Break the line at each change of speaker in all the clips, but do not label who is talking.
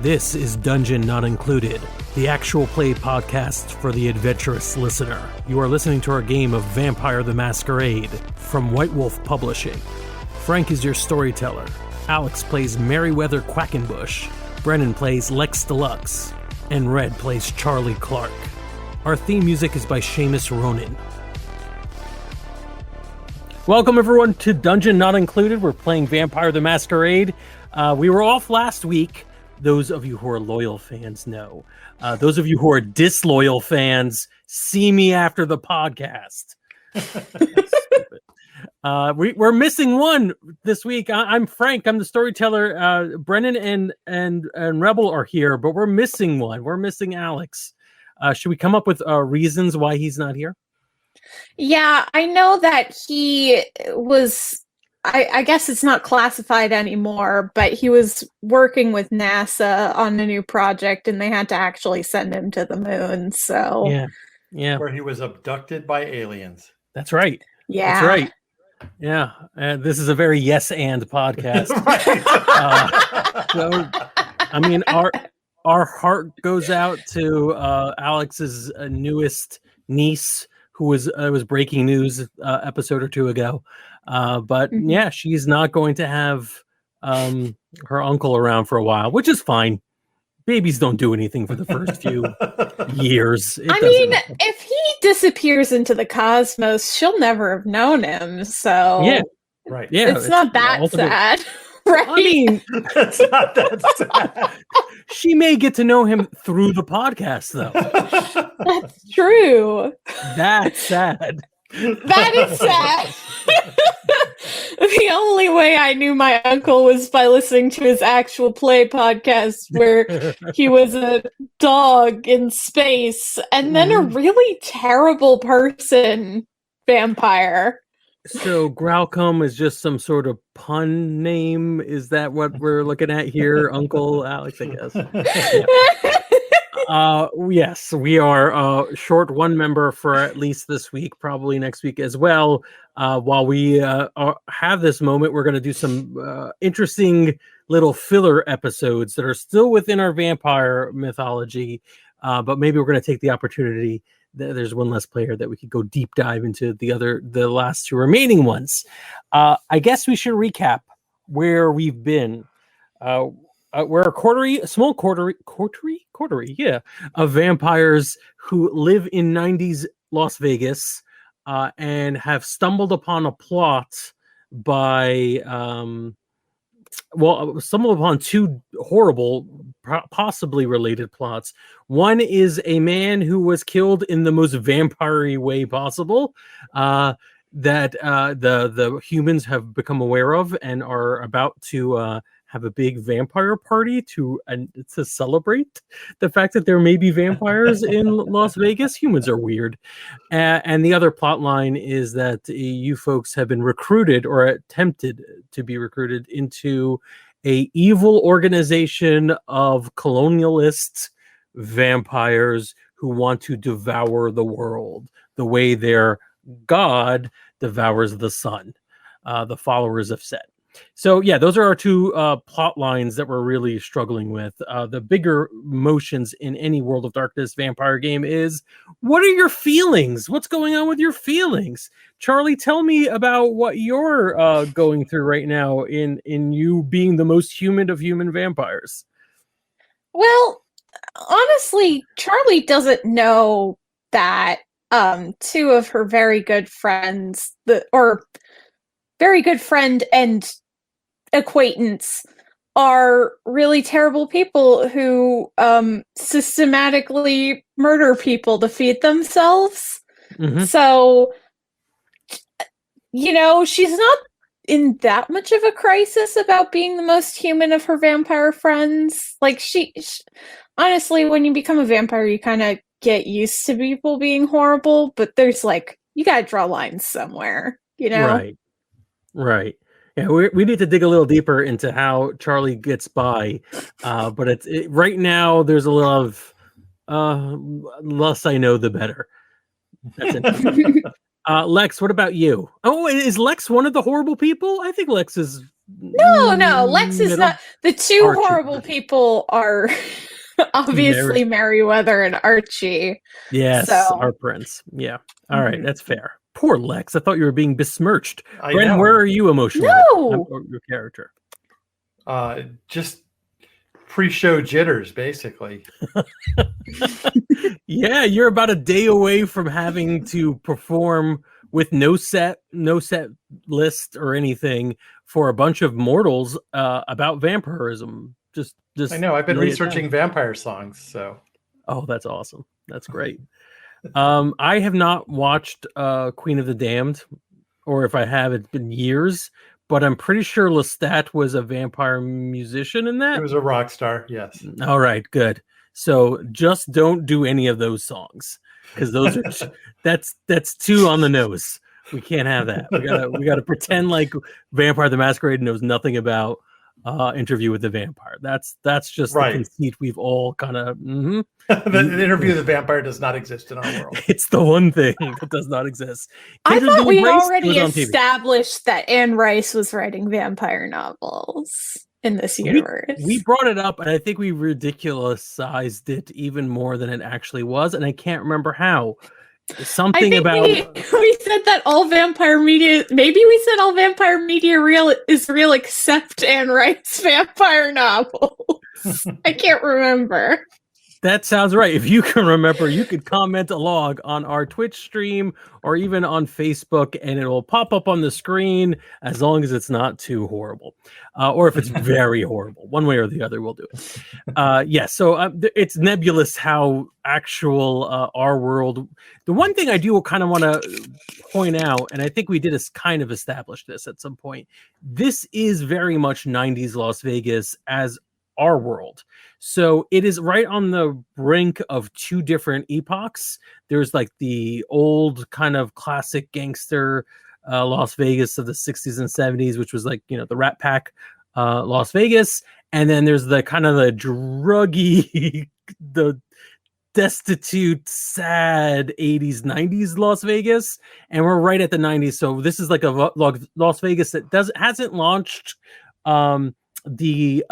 This is Dungeon Not Included, the actual play podcast for the adventurous listener. You are listening to our game of Vampire the Masquerade from White Wolf Publishing. Frank is your storyteller. Alex plays Merryweather Quackenbush. Brennan plays Lex Deluxe. And Red plays Charlie Clark. Our theme music is by Seamus Ronan. Welcome everyone to Dungeon Not Included. We're playing Vampire the Masquerade. We were off last week. Those of you who are loyal fans know. Those of you who are disloyal fans, see me after the podcast. We're missing one this week. I'm Frank. I'm the storyteller. Brennan and Rebel are here, but we're missing one. We're missing Alex. Should we come up with reasons why he's not here?
Yeah, I know that he was... I guess it's not classified anymore, but he was working with NASA on a new project, and they had to actually send him to the moon. So
yeah,
where he was abducted by aliens.
That's right.
Yeah,
that's right. Yeah, this is a very yes and podcast. So, I mean, our heart goes out to Alex's newest niece, who was breaking news episode or two ago. But yeah, she's not going to have her uncle around for a while, which is fine. Babies don't do anything for the first few years.
If he disappears into the cosmos, she'll never have known him. So
yeah, right. Yeah,
it's not that sad, right?
I mean,
it's not that sad.
She may get to know him through the podcast, though.
That's true.
That's sad.
That is sad. The only way I knew my uncle was by listening to his actual play podcast where he was a dog in space and then a really terrible person vampire.
So Growlcombe is just some sort of pun name? Is that what we're looking at here, Uncle Alex, I guess? Yeah. Yes, we are short one member for at least this week, probably next week as well. While we have this moment, we're going to do some interesting little filler episodes that are still within our vampire mythology, but maybe we're going to take the opportunity. There's one less player that we could go deep dive into the last two remaining ones. I guess we should recap where we've been. We're a small coterie, yeah, of vampires who live in 90s Las Vegas and have stumbled upon a plot by, stumbled upon two horrible, possibly related plots. One is a man who was killed in the most vampire-y way possible that the humans have become aware of and are about to have a big vampire party to celebrate the fact that there may be vampires in Las Vegas. Humans are weird. And the other plot line is that you folks have been recruited or attempted to be recruited into a evil organization of colonialist vampires who want to devour the world the way their god devours the sun, the followers of Set. So yeah, those are our two plot lines that we're really struggling with. The bigger motions in any World of Darkness vampire game is, what are your feelings? What's going on with your feelings? Charlie, tell me about what you're going through right now in you being the most human of human vampires.
Well, honestly, Charlie doesn't know that two of her very good friends, very good friend and acquaintance, are really terrible people who systematically murder people to feed themselves. Mm-hmm. So, she's not in that much of a crisis about being the most human of her vampire friends. Like, she honestly, when you become a vampire, you kind of get used to people being horrible, but there's you gotta draw lines somewhere,
Right. Right. Yeah, we need to dig a little deeper into how Charlie gets by, but right now there's a lot of less I know, the better. That's interesting. Lex, what about you? Oh, is Lex one of the horrible people? I think Lex is.
No, Lex is not. The two
Archie.
horrible people are obviously Merryweather and Archie.
Yes,
So.
our prince. Yeah. All right, that's fair. Poor Lex. I thought you were being besmirched.
I
Bren,
know.
where are you emotionally?
No!
Your character.
Just pre-show jitters, basically.
Yeah, you're about a day away from having to perform with no set list or anything for a bunch of mortals about vampirism. Just
I know. I've been researching vampire songs, so.
Oh, that's awesome. That's great. I have not watched Queen of the Damned, or if I have, it's been years. But I'm pretty sure Lestat was a vampire musician in that.
He was a rock star, yes.
All right, good. So just don't do any of those songs, because those are that's too on the nose. We can't have that. We gotta pretend like Vampire the Masquerade knows nothing about Interview with the Vampire. That's just
right.
The conceit we've all kind of.
The Interview with the Vampire does not exist in our world.
It's the one thing that does not exist.
I thought we already established that Anne Rice was writing vampire novels in this universe.
We brought it up, and I think we ridiculoused it even more than it actually was, and I can't remember how. Something about
we said that all vampire media. Maybe we said all vampire media is real except Anne Rice vampire novels. I can't remember.
That sounds right. If you can remember, you could comment a log on our Twitch stream or even on Facebook, and it will pop up on the screen as long as it's not too horrible. Or if it's very horrible. One way or the other, we'll do it. So it's nebulous how actual our world... The one thing I do kind of want to point out, and I think we did kind of establish this at some point, this is very much 90s Las Vegas as our world. So it is right on the brink of two different epochs. There's like the old kind of classic gangster Las Vegas of the 60s and 70s, which was like, the Rat Pack Las Vegas. And then there's the kind of the druggy, the destitute, sad 80s, 90s Las Vegas. And we're right at the 90s. So this is like a Las Vegas that hasn't launched the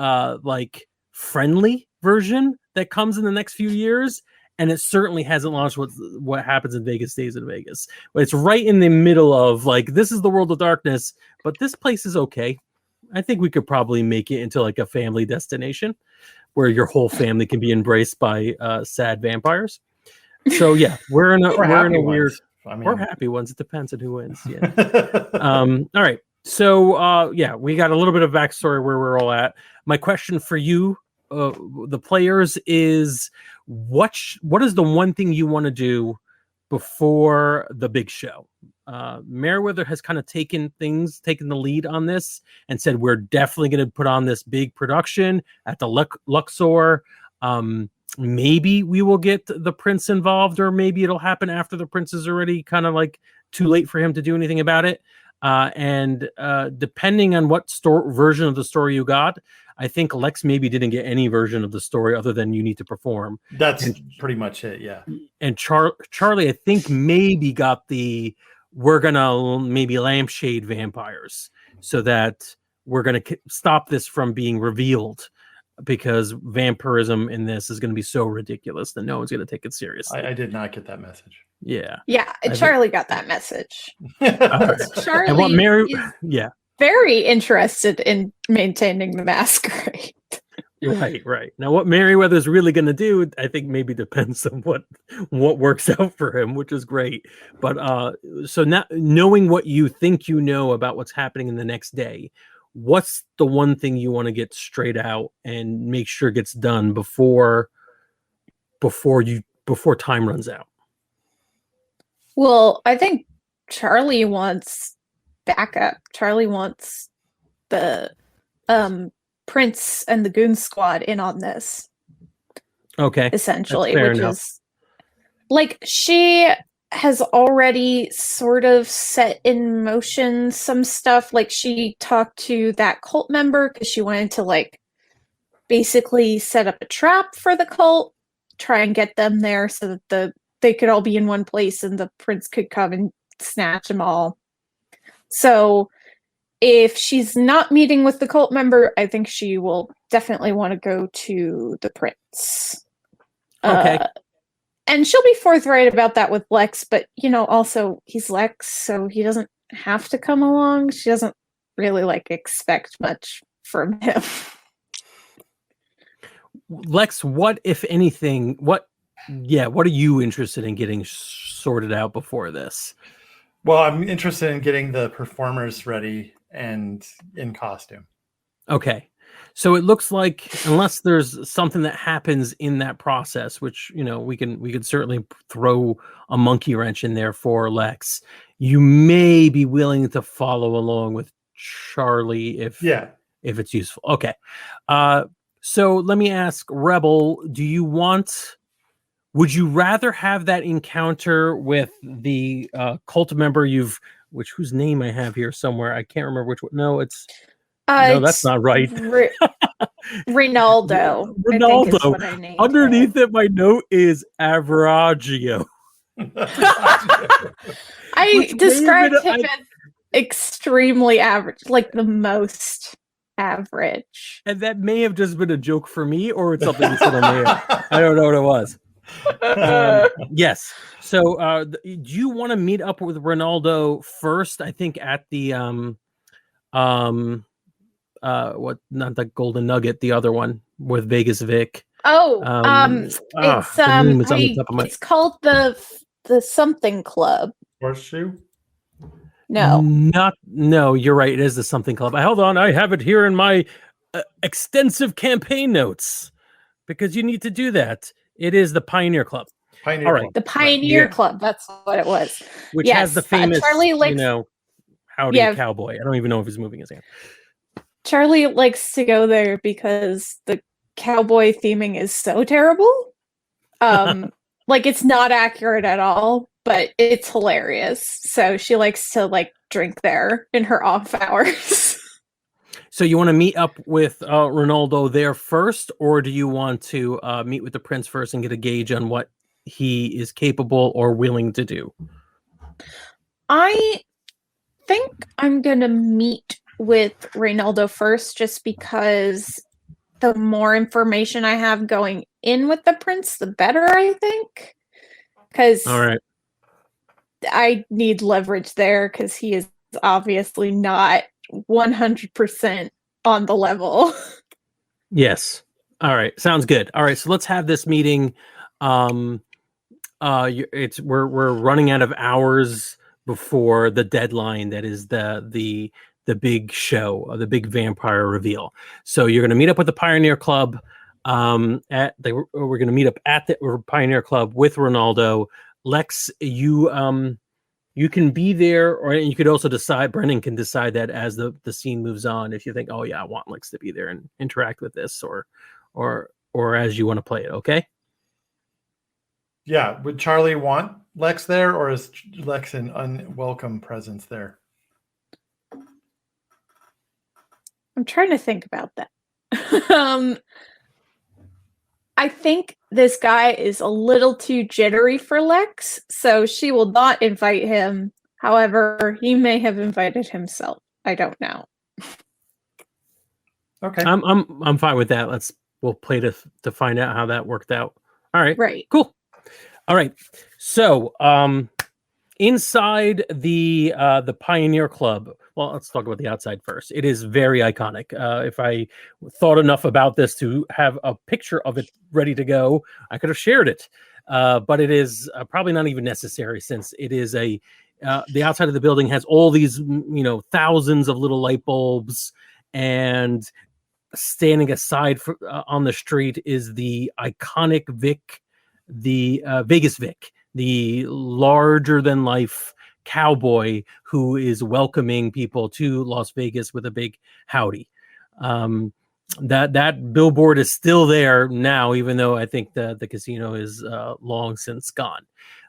like friendly version that comes in the next few years, and it certainly hasn't launched what happens in Vegas stays in Vegas. But it's right in the middle of like, this is the world of darkness, but this place is okay. I think we could probably make it into like a family destination where your whole family can be embraced by sad vampires. So yeah, we're in a weird. We're happy ones. It depends on who wins. Yeah. All right. So, we got a little bit of backstory where we're all at. My question for you, the players, is what is the one thing you want to do before the big show? Merriweather has kind of taken the lead on this and said, we're definitely going to put on this big production at the Luxor. Maybe we will get the prince involved, or maybe it'll happen after the prince is already kind of like too late for him to do anything about it. And depending on what version of the story you got, I think Lex maybe didn't get any version of the story other than you need to perform.
That's pretty much it, yeah.
And Charlie, I think, maybe got we're going to maybe lampshade vampires so that we're going to stop this from being revealed, because vampirism in this is going to be so ridiculous that no one's going to take it seriously.
I did not get that message.
Yeah.
Yeah, Charlie got that message. Charlie
and what is
very interested in maintaining the masquerade.
Right. Now, what Merriweather's really going to do, I think, maybe depends on what works out for him, which is great. But so now, knowing what you think you know about what's happening in the next day, what's the one thing you want to get straight out and make sure gets done before time runs out?
Well, I think Charlie wants backup. Charlie wants the Prince and the Goon Squad in on this.
Okay.
Essentially,
which
enough. Is like she has already sort of set in motion some stuff. Like, she talked to that cult member because she wanted to, like, basically set up a trap for the cult, try and get them there so that they could all be in one place and the prince could come and snatch them all. So if she's not meeting with the cult member, I think she will definitely want to go to the prince.
Okay.
And she'll be forthright about that with Lex, but, also he's Lex, so he doesn't have to come along. She doesn't really, expect much from him.
Lex, what, if anything, what are you interested in getting sorted out before this?
Well, I'm interested in getting the performers ready and in costume.
Okay. So it looks like, unless there's something that happens in that process, which, we can certainly throw a monkey wrench in there for Lex, you may be willing to follow along with Charlie if it's useful. Okay. So let me ask Rebel, would you rather have that encounter with the cult member whose name I have here somewhere? I can't remember which one. No, that's not right.
Ronaldo. I think is what I named
Underneath it, my note is Averagio.
I described him as extremely average, like the most average.
And that may have just been a joke for me, or it's something you said on the air. I don't know what it was. Yes. So, do you want to meet up with Ronaldo first? I think at the not the Golden Nugget, the other one with Vegas Vic.
It's called the something club.
Horseshoe?
No, you're right. It is the something club. Hold on, I have it here in my extensive campaign notes because you need to do that. It is the Pioneer Club.
All right,
the Pioneer Club. That's what it was.
Which has the famous,
Charlie likes,
howdy cowboy. I don't even know if he's moving his hand.
Charlie likes to go there because the cowboy theming is so terrible. It's not accurate at all, but it's hilarious. So she likes to drink there in her off hours.
So you want to meet up with Ronaldo there first, or do you want to meet with the prince first and get a gauge on what he is capable or willing to do?
I think I'm going to meet with Ronaldo first, just because the more information I have going in with the prince, the better, I think. Because I need leverage there, because he is obviously not 100% on the level.
Yes. All right. Sounds good. All right. So let's have this meeting. We're running out of hours before the deadline. That is the big show, the big vampire reveal. So you're going to meet up with the Pioneer Club. We're going to meet up at the Pioneer Club with Ronaldo. Lex, you can be there, or you could also decide. Brennan can decide that as the scene moves on, if you think, oh yeah, I want Lex to be there and interact with this, or as you want to play it. Okay.
Yeah. Would Charlie want Lex there, or is Lex an unwelcome presence there?
I'm trying to think about that. I think this guy is a little too jittery for Lex, so she will not invite him. However, he may have invited himself. I don't know.
Okay.
I'm fine with that. We'll play to find out how that worked out. All right.
Right.
Cool. All right. So, inside the Pioneer Club. Well, let's talk about the outside first. It is very iconic. If I thought enough about this to have a picture of it ready to go, I could have shared it. But it is probably not even necessary, since it is the outside of the building has all these, thousands of little light bulbs, and standing aside on the street is the iconic Vic, the Vegas Vic, the larger than life cowboy who is welcoming people to Las Vegas with a big howdy. That billboard is still there now, even though I think the casino is long since gone.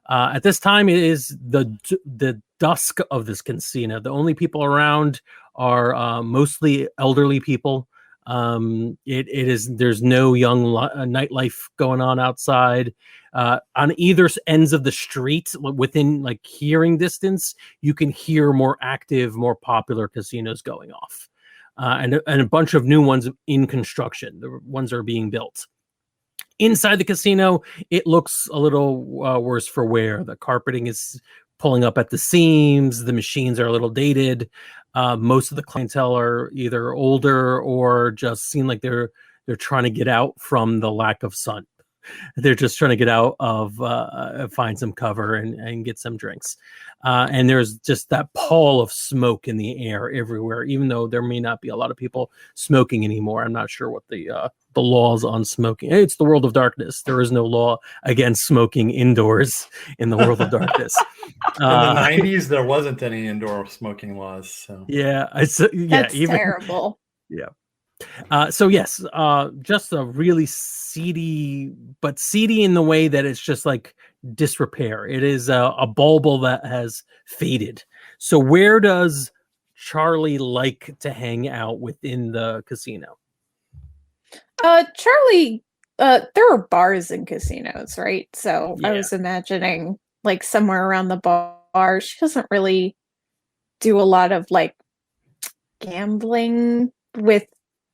At this time, it is the dusk of this casino. The only people around are mostly elderly people. There's no young nightlife going on outside. On either ends of the street, within like hearing distance, you can hear more active, more popular casinos going off, and a bunch of new ones in construction. The ones are being built. Inside the casino, it looks a little worse for wear. The carpeting is pulling up at the seams. The machines are a little dated. Most of the clientele are either older or just seem like they're trying to get out from the lack of sun. They're just trying to get out of find some cover and get some drinks. And there's just that pall of smoke in the air everywhere, even though there may not be a lot of people smoking anymore. I'm not sure what the laws on smoking. It's the world of darkness. There is no law against smoking indoors in the world of darkness.
In the 90s, there wasn't any indoor smoking laws. So
yeah,
That's terrible.
Yeah. So yes, just a really seedy, but seedy in the way that it's just like disrepair. It is a bulb that has faded. So where does Charlie like to hang out within the casino?
Charlie, there are bars and casinos, right? So
Yeah.
I was imagining like somewhere around the bar. She doesn't really do a lot of like gambling with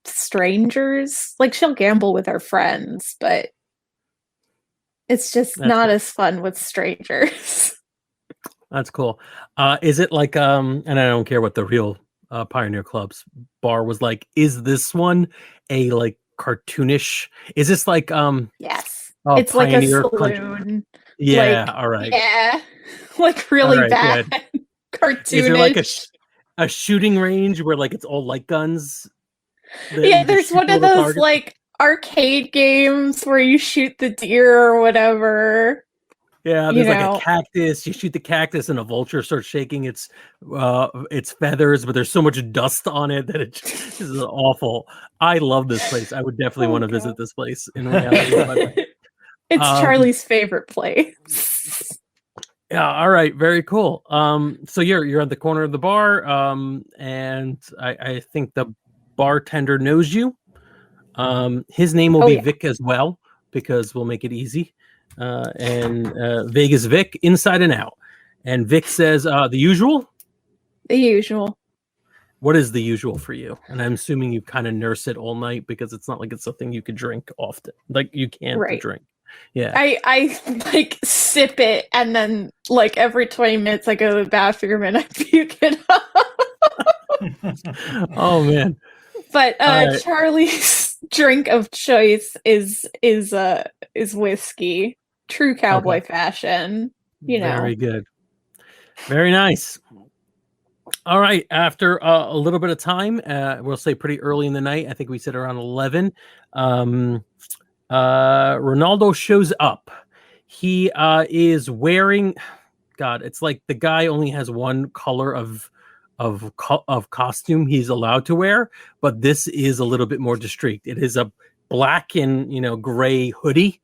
strangers. Like she'll gamble with her friends, but it's just not as fun with strangers.
That's cool. Is it like and I don't care what the real Pioneer Club's bar was like. Is this one a like cartoonish? Is this like
yes. It's like a saloon.
Yeah,
like,
all right.
Yeah. Like really
right,
bad. Cartoonish.
Is there like a shooting range where like it's all light guns?
Yeah, there's one of those like arcade games where you shoot the deer or whatever.
Yeah, there's like a cactus. You shoot the cactus and a vulture starts shaking its feathers, but there's so much dust on it that it just is awful. I love this place. I would definitely want to visit this place in reality.
It's Charlie's favorite place.
Yeah, all right, very cool. So you're at the corner of the bar, and I think the bartender knows you. His name will be Vic as well, because we'll make it easy. And Vegas Vic, inside and out. And Vic says, the usual?
The usual.
What is the usual for you? And I'm assuming you kind of nurse it all night, because it's not like it's something you could drink often. Like you can't drink. Yeah.
I like sip it, and then like every 20 minutes I go to the bathroom and I puke it up.
Oh man.
But Charlie's drink of choice is whiskey. True cowboy fashion.
Very good. Very nice. All right. After a little bit of time, we'll say pretty early in the night. I think we said around 11. Ronaldo shows up. He is wearing. God, it's like the guy only has one color of costume he's allowed to wear, but this is a little bit more distinct. It is a black and gray hoodie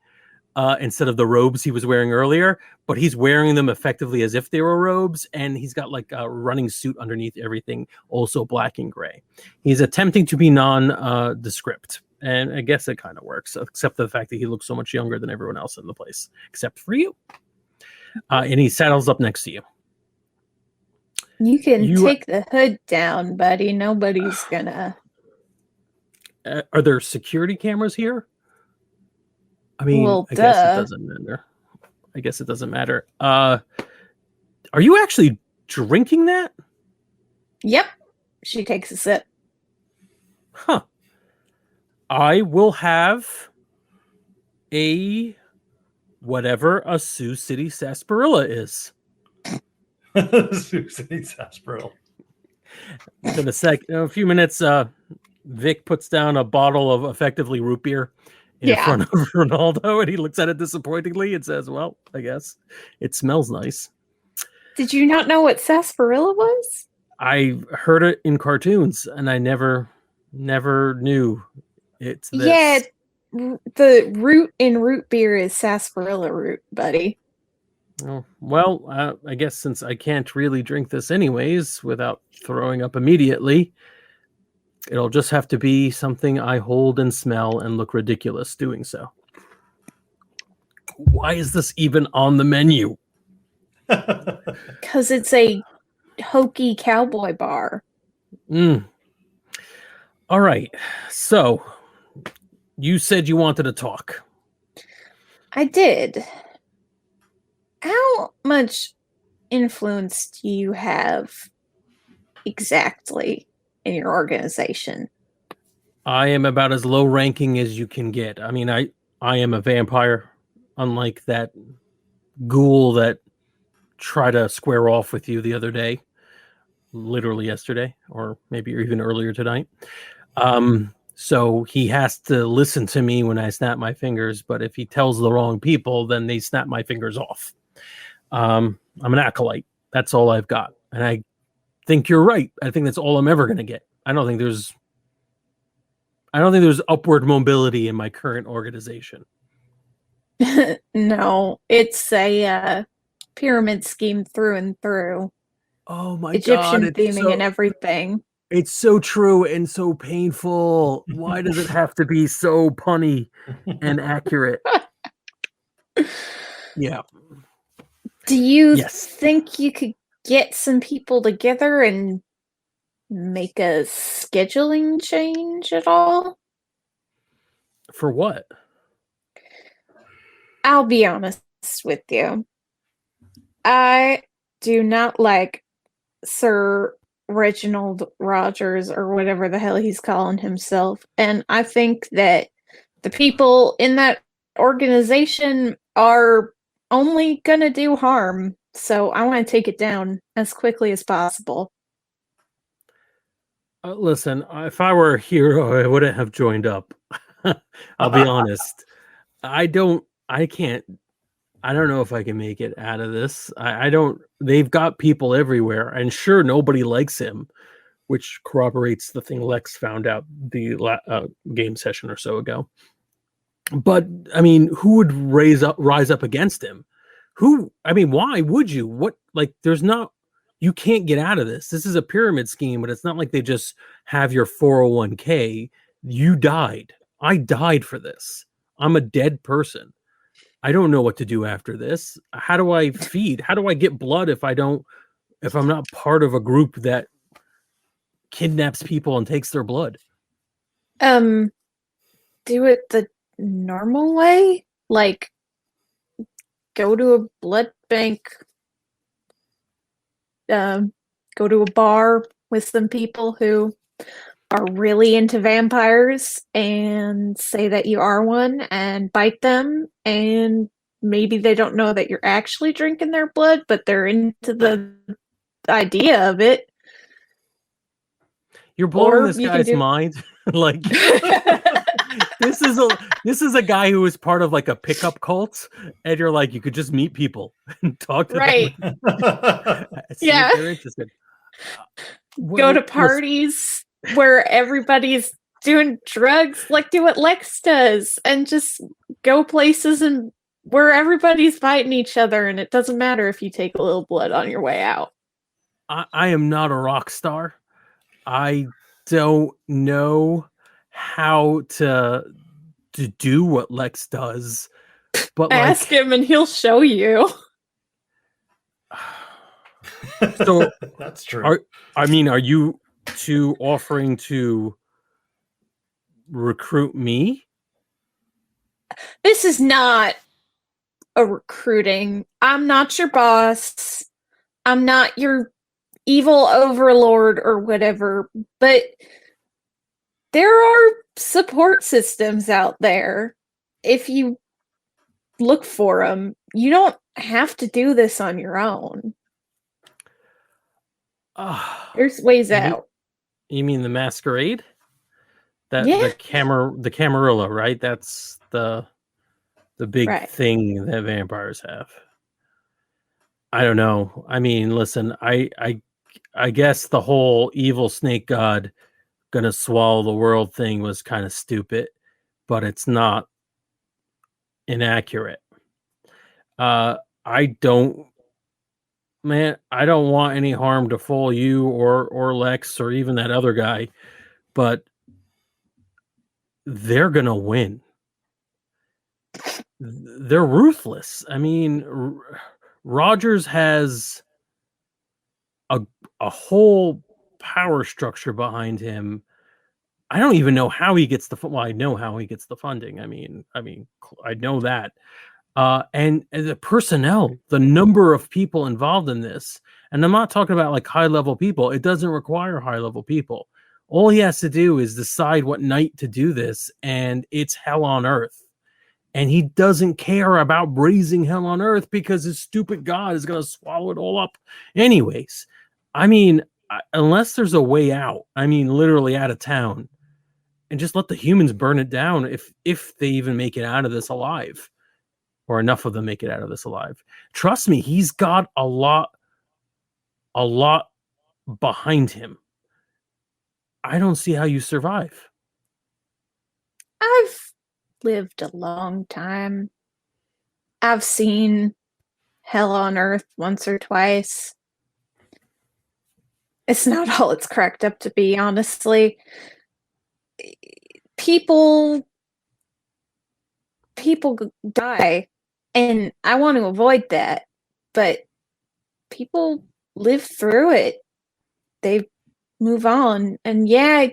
instead of the robes he was wearing earlier, but he's wearing them effectively as if they were robes, and he's got like a running suit underneath everything, also black and gray. He's attempting to be nondescript, and I guess it kind of works, except for the fact that he looks so much younger than everyone else in the place, except for you. And he saddles up next to you.
You can take the hood down, buddy. Nobody's gonna.
Are there security cameras here? I mean, I guess it doesn't matter. I guess it doesn't matter. Are you actually drinking that?
Yep. She takes a sip.
Huh. I will have a whatever a Sioux City sarsaparilla is.
Sioux City sarsaparilla.
In a few minutes, Vic puts down a bottle of effectively root beer in front of Ronaldo, and he looks at it disappointingly and says, well, I guess it smells nice.
Did you not know what sarsaparilla was?
I heard it in cartoons, and I never knew it's this.
Yeah, the root in root beer is sarsaparilla root, buddy.
Oh, well, I guess since I can't really drink this anyways without throwing up immediately, it'll just have to be something I hold and smell and look ridiculous doing so. Why is this even on the menu?
Because it's a hokey cowboy bar.
All right. So, you said you wanted to talk.
I did. How much influence do you have exactly in your organization?
I am about as low ranking as you can get. I mean, I am a vampire, unlike that ghoul that tried to square off with you the other day, literally yesterday, or maybe even earlier tonight. So he has to listen to me when I snap my fingers, but if he tells the wrong people, then they snap my fingers off. I'm an acolyte. That's all I've got. And I think you're right. I think that's all I'm ever going to get. I don't think there's upward mobility in my current organization.
No, it's a pyramid scheme through and through.
Oh my
Egyptian
God.
theming and everything.
It's so true and so painful. Why does it have to be so punny and accurate? Yeah.
Do you
Yes.
think you could get some people together and make a scheduling change at all?
For what?
I'll be honest with you. I do not like Sir Reginald Rogers or whatever the hell he's calling himself. And I think that the people in that organization are only going to do harm. So I want to take it down as quickly as possible.
Listen, if I were a hero, I wouldn't have joined up. I'll be honest. I don't know if I can make it out of this. They've got people everywhere, and sure, nobody likes him, which corroborates the thing Lex found out the game session or so ago. But I mean, who would rise up against him? Why would you? You can't get out of this. This is a pyramid scheme, but it's not like they just have your 401k. You died. I died for this. I'm a dead person. I don't know what to do after this. How do I feed? How do I get blood if I'm not part of a group that kidnaps people and takes their blood?
Do it the normal way? Like, go to a blood bank, go to a bar with some people who are really into vampires and say that you are one and bite them, and maybe they don't know that you're actually drinking their blood, but they're into the idea of it.
You're blowing this guy's mind. Like this is a guy who was part of like a pickup cult, and you're like, you could just meet people and talk to them. See if they're interested.
Go to parties where everybody's doing drugs, like do what Lex does, and just go places and where everybody's fighting each other, and it doesn't matter if you take a little blood on your way out.
I am not a rock star. I don't know how to do what Lex does, but
ask him and he'll show you.
So
that's true.
Are you two offering to recruit me?
This is not a recruiting. I'm not your boss. I'm not your evil overlord or whatever, but there are support systems out there. If you look for them, you don't have to do this on your own. There's ways out.
You mean the masquerade?
Yeah.
The Camarilla, right? That's the big thing that vampires have. I don't know. I mean, listen, I guess the whole evil snake god gonna swallow the world thing was kind of stupid, but it's not inaccurate. I don't want any harm to fall you or Lex or even that other guy, but they're gonna win. They're ruthless. I mean, Rogers has a whole power structure behind him. I don't even know how he gets the well, I know how he gets the funding. I mean, I know that. And the personnel, the number of people involved in this, and I'm not talking about like high level people. It doesn't require high level people. All he has to do is decide what night to do this, and it's hell on earth. And he doesn't care about raising hell on earth because his stupid god is going to swallow it all up. Anyways, I mean, unless there's a way out, I mean, literally out of town, and just let the humans burn it down if they even make it out of this alive, or enough of them make it out of this alive. Trust me, he's got a lot behind him. I don't see how you survive.
I've lived a long time. I've seen hell on earth once or twice. It's not all it's cracked up to be, honestly. People die, and I want to avoid that, but people live through it. They move on, and yeah,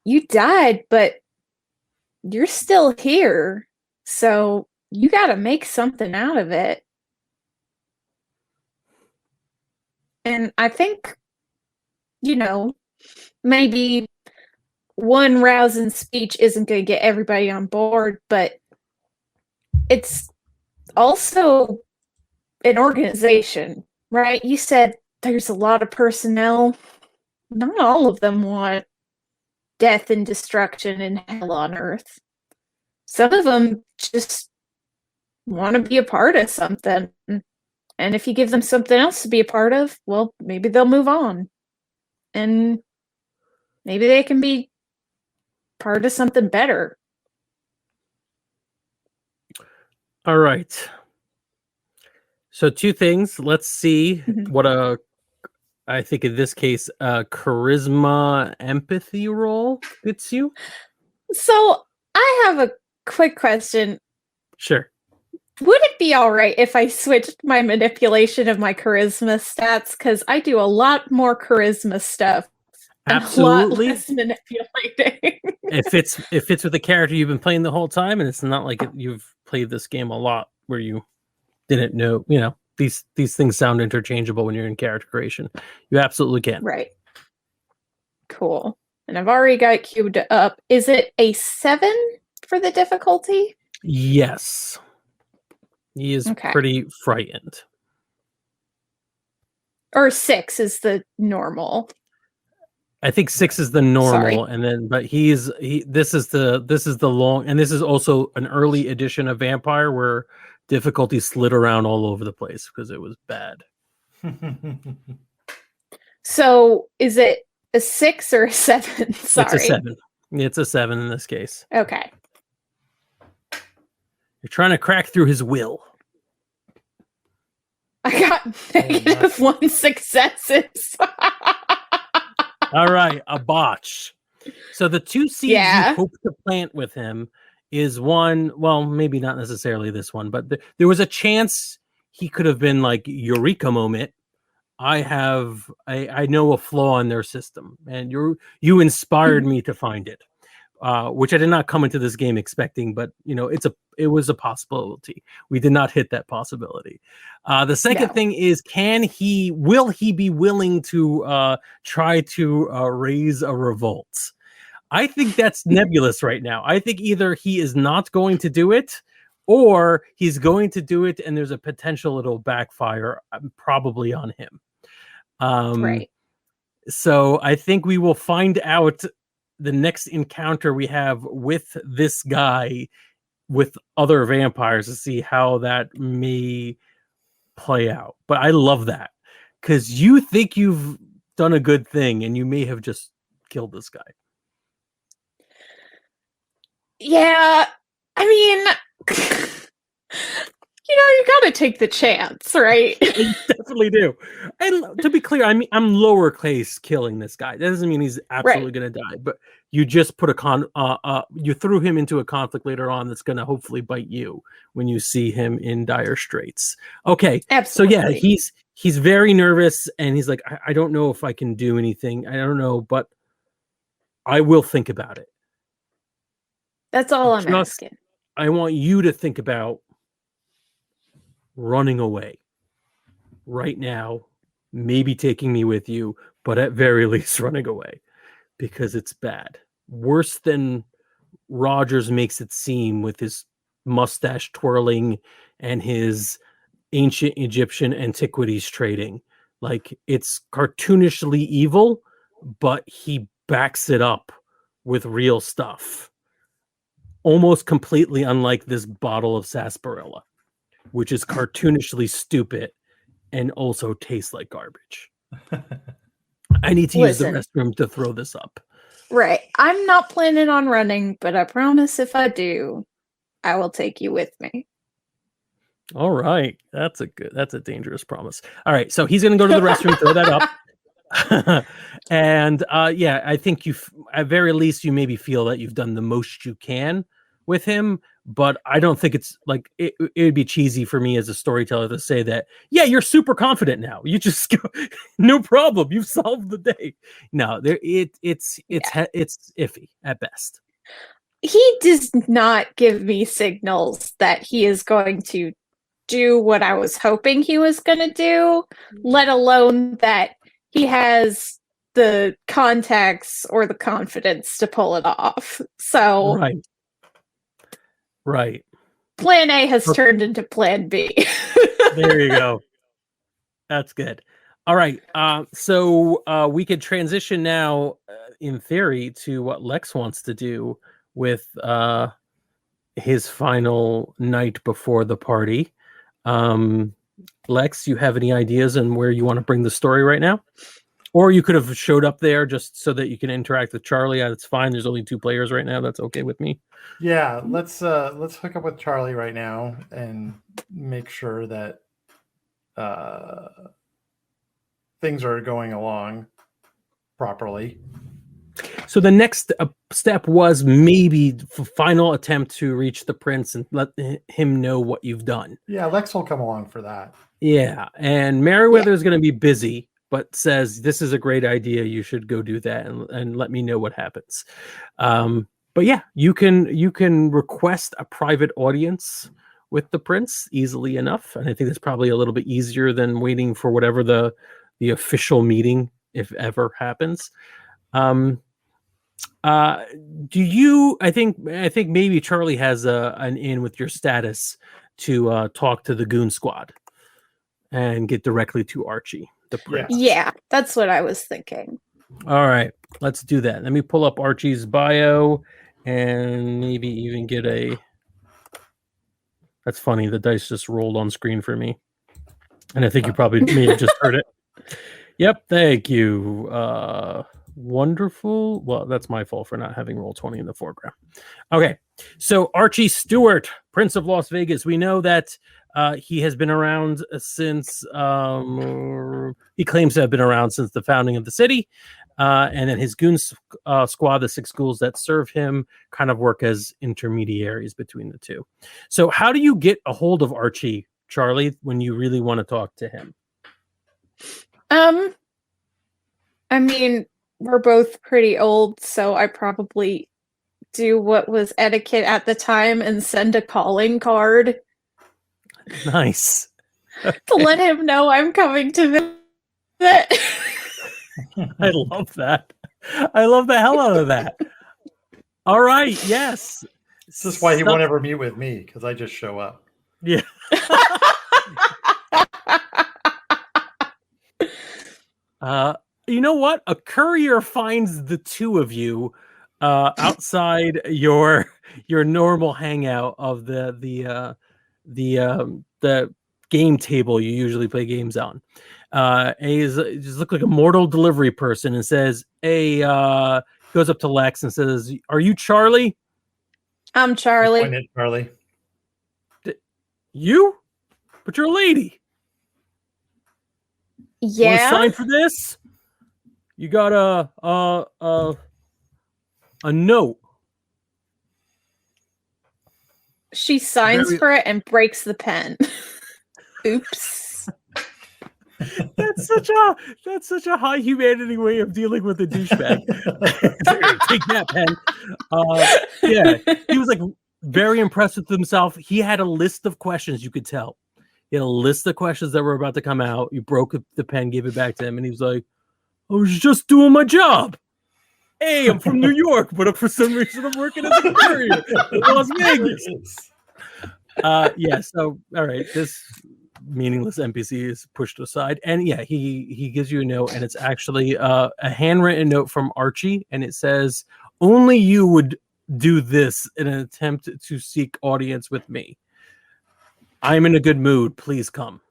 you died, but you're still here, so you got to make something out of it. And I think, maybe one rousing speech isn't going to get everybody on board, but it's also an organization, right? You said there's a lot of personnel. Not all of them want death and destruction and hell on earth. Some of them just want to be a part of something. And if you give them something else to be a part of, well, maybe they'll move on. And maybe they can be part of something better.
All right. So 2 things. Let's see what I think in this case, charisma empathy roll gets you.
So I have a quick question.
Sure.
Would it be all right if I switched my manipulation of my charisma stats? Because I do a lot more charisma stuff.
Absolutely.
A lot less manipulating.
It fits with the character you've been playing the whole time, and it's not like you've played this game a lot where you didn't know. These things sound interchangeable when you're in character creation. You absolutely can.
Right. Cool. And I've already got it queued up. Is it a 7 for the difficulty?
Yes. He is pretty frightened.
Or 6 is the normal.
I think 6 is the normal, and then but this is the long, and this is also an early edition of Vampire where difficulty slid around all over the place because it was bad.
So is it a 6 or a 7? Sorry.
It's a 7. It's a 7 in this case.
Okay.
You're trying to crack through his will.
I got -1 successes.
All right, a botch. So the 2 seeds you hope to plant with him is one, well, maybe not necessarily this one, but there was a chance he could have been like Eureka moment. I know a flaw in their system, and you inspired me to find it, which I did not come into this game expecting, but it was a possibility. We did not hit that possibility. The second thing is, will he be willing to try to raise a revolt? I think that's nebulous right now. I think either he is not going to do it, or he's going to do it, and there's a potential it'll backfire, probably on him.
Right.
So I think we will find out the next encounter we have with this guy with other vampires to see how that may play out. But I love that because you think you've done a good thing and you may have just killed this guy.
Yeah, I mean, you got to take the chance, right?
You definitely do. And to be clear, I mean, I'm lower case killing this guy. That doesn't mean he's absolutely going to die, but you just put you threw him into a conflict later on that's going to hopefully bite you when you see him in dire straits. Okay.
Absolutely.
So yeah, he's very nervous and he's like, I don't know if I can do anything. I don't know, but I will think about it.
That's all I'm asking.
I want you to think about running away right now, maybe taking me with you, but at very least running away because it's bad. Worse than Rogers makes it seem with his mustache twirling and his ancient Egyptian antiquities trading. Like, it's cartoonishly evil, but he backs it up with real stuff. Almost completely unlike this bottle of sarsaparilla, which is cartoonishly stupid and also tastes like garbage. I need to use the restroom to throw this up.
Right. I'm not planning on running, but I promise if I do, I will take you with me.
All right. That's a dangerous promise. All right. So he's going to go to the restroom, throw that up. And yeah, I think at very least, you maybe feel that you've done the most you can with him, but I don't think it's like it would be cheesy for me as a storyteller to say that, yeah, you're super confident now. You just go, no problem. You've solved the day. No, it's iffy at best.
He does not give me signals that he is going to do what I was hoping he was going to do, let alone that he has the contacts or the confidence to pull it off. So
Right.
Plan A has turned into Plan B.
There you go. That's good. All right. So we could transition now, in theory, to what Lex wants to do with his final night before the party. Lex, you have any ideas on where you want to bring the story right now? Or you could have showed up there just so that you can interact with Charlie. That's fine. There's only 2 players right now. That's okay with me.
Yeah, let's hook up with Charlie right now and make sure that things are going along properly.
So the next step was maybe final attempt to reach the prince and let him know what you've done.
Yeah, Lex will come along for that.
Yeah, and Meriwether is going to be busy, but says this is a great idea. You should go do that and let me know what happens. But yeah, you can request a private audience with the prince easily enough, and I think that's probably a little bit easier than waiting for whatever the official meeting, if ever, happens. Do you? I think maybe Charlie has an in with your status to talk to the goon squad and get directly to Archie, the prince.
Yeah, that's what I was thinking.
All right, let's do that. Let me pull up Archie's bio and maybe even get a. That's funny. The dice just rolled on screen for me, and I think you probably may have just heard it. Yep, thank you. Wonderful. Well, that's my fault for not having Roll20 in the foreground. Okay, so Archie Stewart, Prince of Las Vegas. We know that he has been around since he claims to have been around since the founding of the city, and then his goon squad, the 6 ghouls that serve him, kind of work as intermediaries between the two. So, how do you get a hold of Archie, Charlie, when you really want to talk to him?
I mean, we're both pretty old, so I probably do what was etiquette at the time and send a calling card.
Nice.
To let him know I'm coming to visit.
I love that. I love the hell out of that. All right. Yes.
This is why he won't ever meet with me, because I just show up.
Yeah. You know what? A courier finds the 2 of you outside your normal hangout of the game table you usually play games on. And he's just look like a mortal delivery person and says, "Hey," goes up to Lex and says, "Are you Charlie?"
I'm Charlie.
Charlie.
You? But you're a lady. Want to
Yeah.
sign for this? You got a note.
She signs
Very-
for it and breaks the pen. Oops.
That's such a high humanity way of dealing with a douchebag. Take that, pen. Yeah, he was like very impressed with himself. He had a list of questions, you could tell. He had a list of questions that were about to come out. You broke the pen, gave it back to him, and he was like, I was just doing my job. Hey, I'm from New York, but for some reason I'm working as a courier in Las Vegas. Yeah, so all right, this meaningless NPC is pushed aside, and yeah, he gives you a note, and it's actually a handwritten note from Archie, and it says, only you would do this in an attempt to seek audience with me. I'm in a good mood, please come.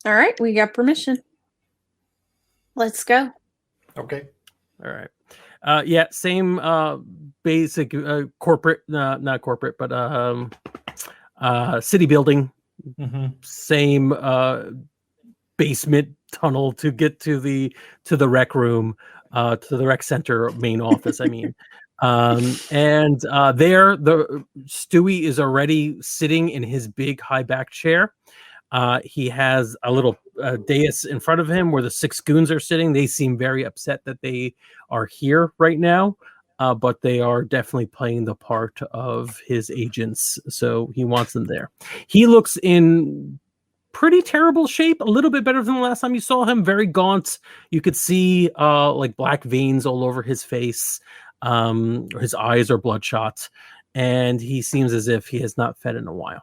All right, we got permission. Let's go.
Okay.
All right. Yeah, same basic corporate, not corporate, but city building.
Mm-hmm.
Same basement tunnel to get to the rec room, to the rec center main office. I mean, and there the Stewie is already sitting in his big high back chair. He has a little dais in front of him where the 6 goons are sitting. They seem very upset that they are here right now, but they are definitely playing the part of his agents, so he wants them there. He looks in pretty terrible shape, a little bit better than the last time you saw him. Very gaunt. You could see like black veins all over his face. His eyes are bloodshot, and he seems as if he has not fed in a while.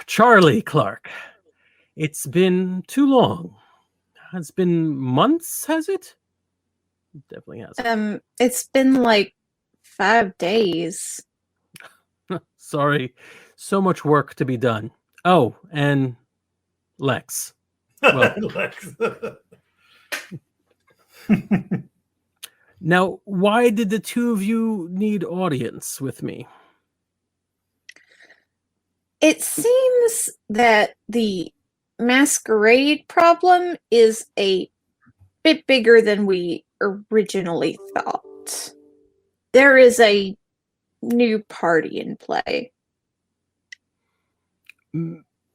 Charlie Clark. It's been too long. It's been months, has it? It definitely has.
It's been like 5 days.
Sorry. So much work to be done. Oh, and Lex. Well,
Lex.
Now, why did the two of you need audience with me?
It seems that the masquerade problem is a bit bigger than we originally thought. There is a new party in play.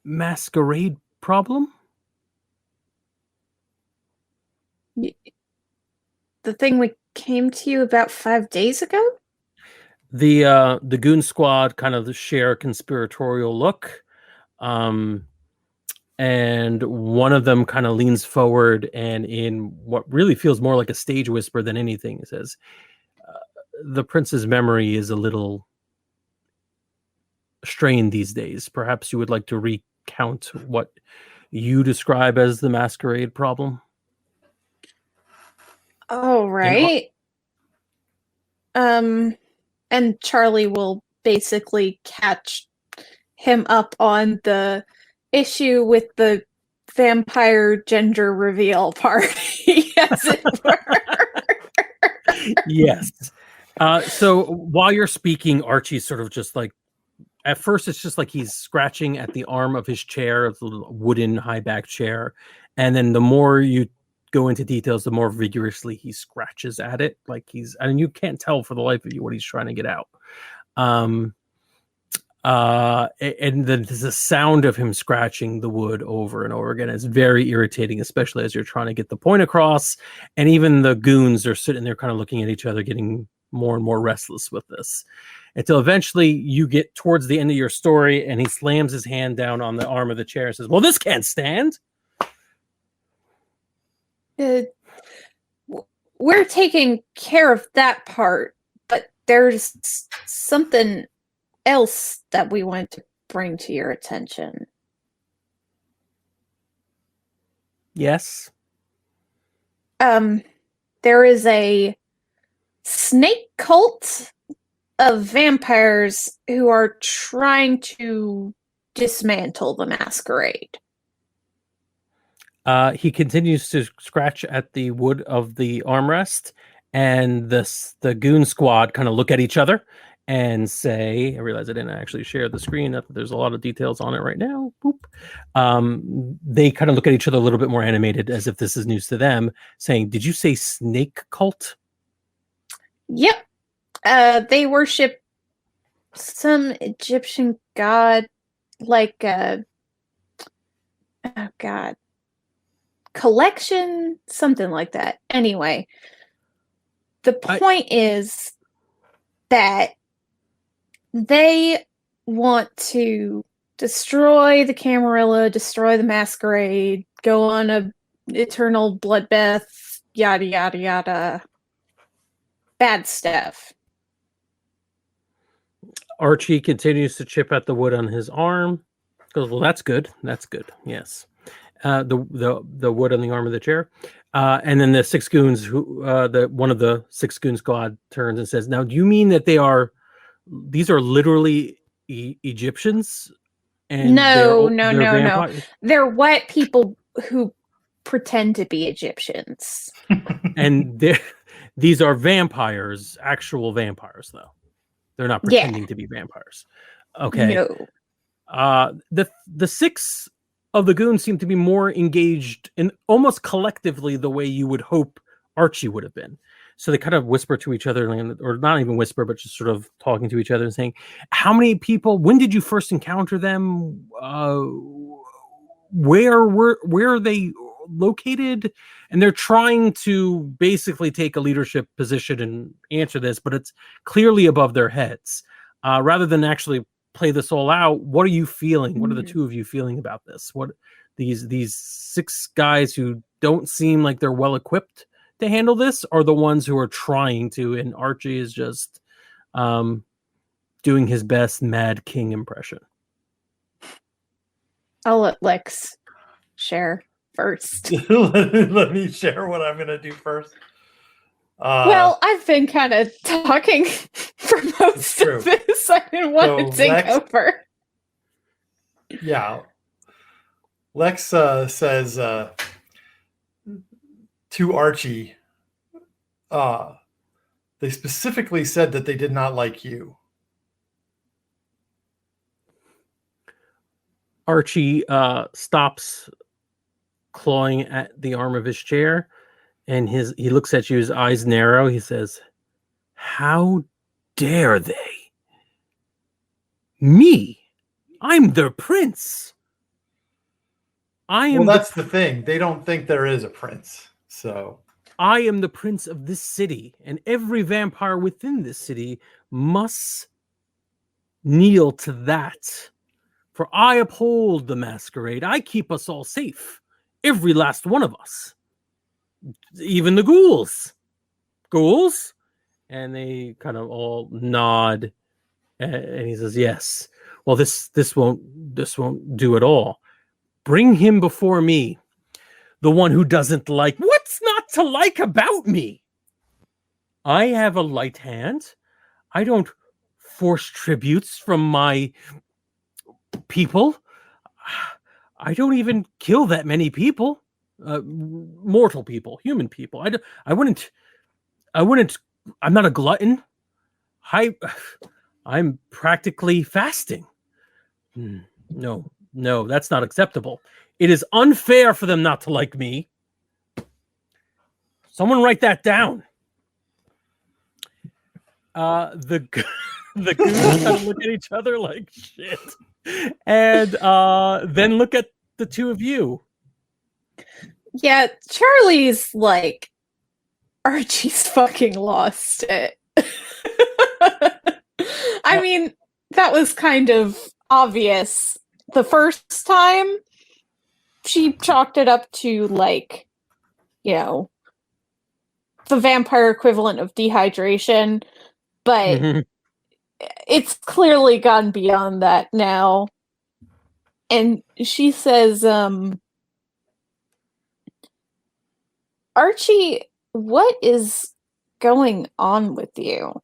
Masquerade problem?
The thing we came to you about 5 days ago?
The goon squad kind of share a conspiratorial look. And one of them kind of leans forward and in what really feels more like a stage whisper than anything says, the prince's memory is a little strained these days. Perhaps you would like to recount what you describe as the masquerade problem.
Oh, right. And Charlie will basically catch him up on the issue with the vampire gender reveal party, as it were.
Yes. So while you're speaking, Archie's sort of just like, at first it's just like he's scratching at the arm of his chair, the little wooden high back chair. And then the more you go into details, the more vigorously he scratches at it. Like you can't tell for the life of you what he's trying to get out. And then there's a sound of him scratching the wood over and over again. It's very irritating, especially as you're trying to get the point across. And even the goons are sitting there kind of looking at each other, getting more and more restless with this. Until eventually you get towards the end of your story and he slams his hand down on the arm of the chair and says, well, this can't stand.
We're taking care of that part, but there's something else that we want to bring to your attention.
Yes.
There is a snake cult of vampires who are trying to dismantle the masquerade.
He continues to scratch at the wood of the armrest, and the goon squad kind of look at each other, and say, I realize I didn't actually share the screen. Not that there's a lot of details on it right now. Boop. They kind of look at each other a little bit more animated, as if this is news to them, saying, "Did you say snake cult?"
Yep. They worship some Egyptian god, like oh god, collection, something like that. Anyway, the point is that they want to destroy the Camarilla, destroy the Masquerade, go on a eternal bloodbath, yada yada yada. Bad stuff.
Archie continues to chip at the wood on his arm. Goes, well, that's good. That's good. Yes. The wood on the arm of the chair. And then the six goons, one of the six goon squad turns and says, "Now, do you mean that these are literally Egyptians?" And
No.
vampires?
They're white people who pretend to be Egyptians.
And these are vampires, actual vampires, though. They're not pretending to be vampires. Okay.
No.
The six of the goons seem to be more engaged in almost collectively the way you would hope Archie would have been. So they kind of whisper to each other, or not even whisper, but just sort of talking to each other and saying, "How many people? When did you first encounter them? Where are they located?" And they're trying to basically take a leadership position and answer this, but it's clearly above their heads. Rather than actually play this all out, what are you feeling? What are the two of you feeling about this? What these six guys who don't seem like they're well equipped to handle this are the ones who are trying to, and Archie is just doing his best Mad King impression.
I'll let Lex share first.
Let me share what I'm going to do first.
Well, I've been kind of talking for most of this. I didn't want to take over.
Yeah. Lex says to Archie, they specifically said that they did not like you.
Archie stops clawing at the arm of his chair, and he looks at you, his eyes narrow. He says, "How dare they? Me? I'm their prince. I am."
Well, that's the thing. They don't think there is a prince. So
I am the prince of this city, and every vampire within this city must kneel to that. For I uphold the masquerade. I keep us all safe. Every last one of us. Even the ghouls. Ghouls? And they kind of all nod. And he says, "Yes. Well, this won't do at all. Bring him before me. The one who doesn't like. What's not to like about me? I have a light hand. I don't force tributes from my people. I don't even kill that many people. Mortal people, human people. I wouldn't. I'm not a glutton. I'm practically fasting. No, that's not acceptable. It is unfair for them not to like me. Someone write that down." The goons kind of look at each other like shit, and then look at the two of you.
Yeah, Charlie's like, Archie's fucking lost it. I mean, that was kind of obvious the first time. She chalked it up to, like, the vampire equivalent of dehydration, but it's clearly gone beyond that now. And she says, "Archie, what is going on with you?"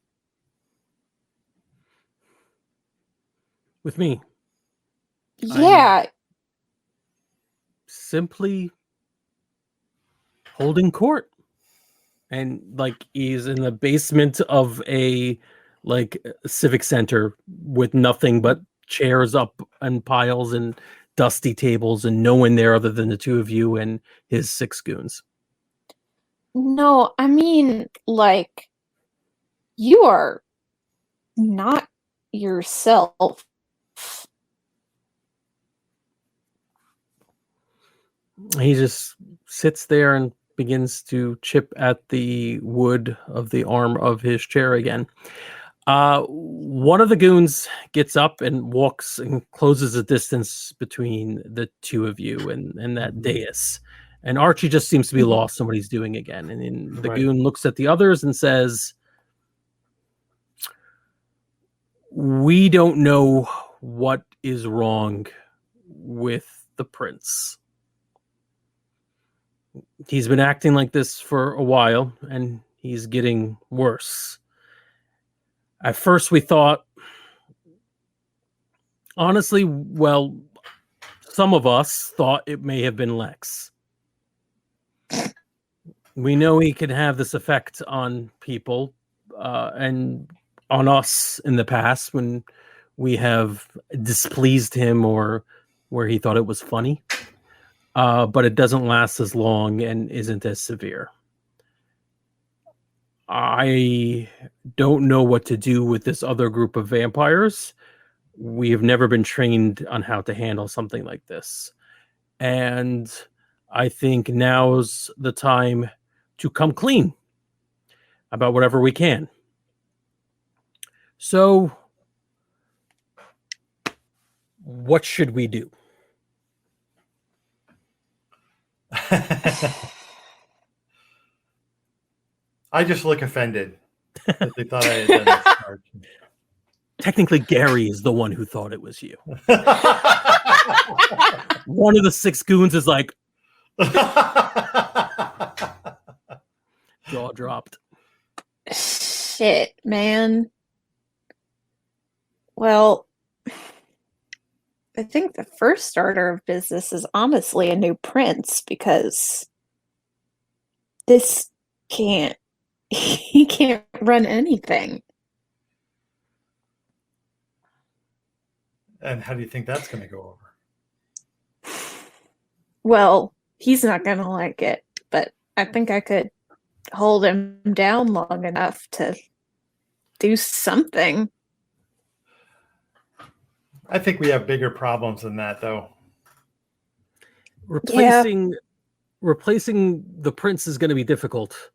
With me.
Yeah.
I'm simply holding court. And like he's in the basement of a like a civic center with nothing but chairs up and piles and dusty tables and no one there other than the two of you and his 6 goons.
No, I mean, like, you are not yourself.
He just sits there and begins to chip at the wood of the arm of his chair again. One of the goons gets up and walks and closes a distance between the two of you and that dais. And Archie just seems to be lost in what he's doing again. And then the goon looks at the others and says, "We don't know what is wrong with the prince. He's been acting like this for a while, and he's getting worse. At first we thought, honestly, well, some of us thought it may have been Lex. We know he can have this effect on people and on us in the past when we have displeased him or where he thought it was funny. But it doesn't last as long and isn't as severe. I don't know what to do with this other group of vampires. We have never been trained on how to handle something like this. And I think now's the time to come clean about whatever we can. So, what should we do?"
I just look offended that they thought I had done this part.
Technically, Gary is the one who thought it was you. One of the 6 goons is like, jaw dropped.
Shit, man. Well, I think the first starter of business is honestly a new prince, because he can't run anything.
And how do you think that's going to go over?
Well, he's not going to like it, but I think I could hold him down long enough to do something.
I think we have bigger problems than that, though.
Replacing the prince is going to be difficult.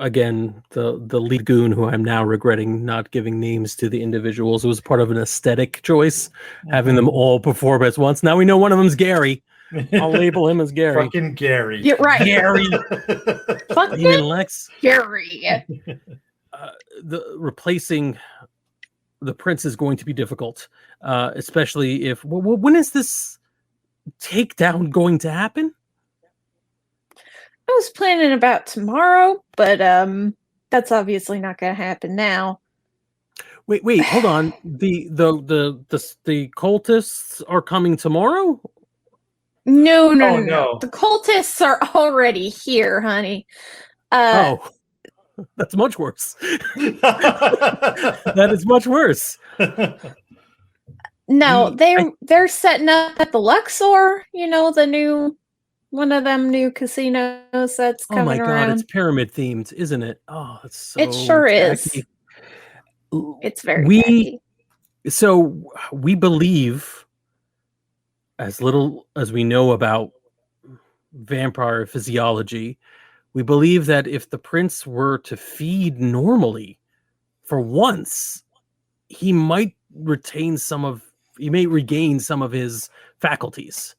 Again, the lead goon, who I'm now regretting not giving names to the individuals, it was part of an aesthetic choice, having them all perform at once. Now we know one of them's Gary. I'll label him as Gary.
Fucking Gary.
You're right.
Gary.
Fucking
Even Lex.
Gary.
Replacing the prince is going to be difficult, especially if. When is this takedown going to happen?
I was planning about tomorrow, but that's obviously not going to happen now.
Wait, hold on. The cultists are coming tomorrow?
No.
No.
The cultists are already here, honey.
That's much worse. That is much worse.
No, they're setting up at the Luxor, one of them new casinos that's coming
around. Oh my
around.
God, it's pyramid themed, isn't it? Oh, it's so
it sure
tacky.
is. It's very tacky.
So we believe, as little as we know about vampire physiology, we believe that if the prince were to feed normally for once, he might regain some of his faculties.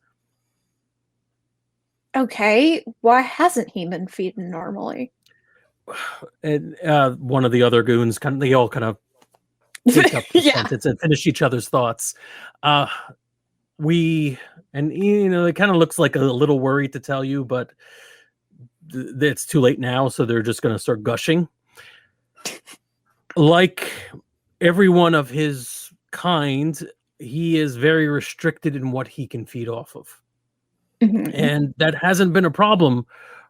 Okay, why hasn't he been feeding normally?
And one of the other goons they all kind of take up the sentence and finish each other's thoughts. It kind of looks like a little worried to tell you, but it's too late now, so they're just going to start gushing. Like everyone of his kind, he is very restricted in what he can feed off of. Mm-hmm. And that hasn't been a problem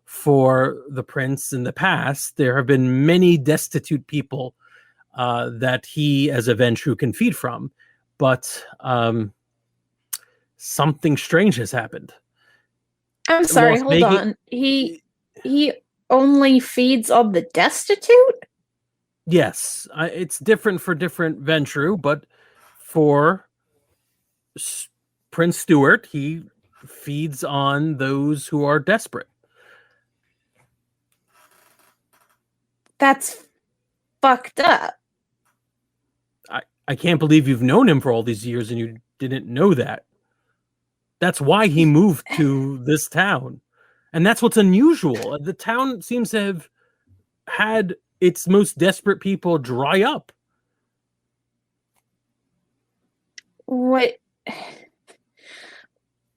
for the prince in the past. There have been many destitute people that he, as a Ventrue, can feed from. But something strange has happened.
I'm sorry, hold on. He only feeds on the destitute?
Yes, it's different for different Ventrue, but for Prince Stuart, he feeds on those who are desperate.
That's fucked up.
I can't believe you've known him for all these years and you didn't know that. That's why he moved to this town. And that's what's unusual. The town seems to have had its most desperate people dry up.
What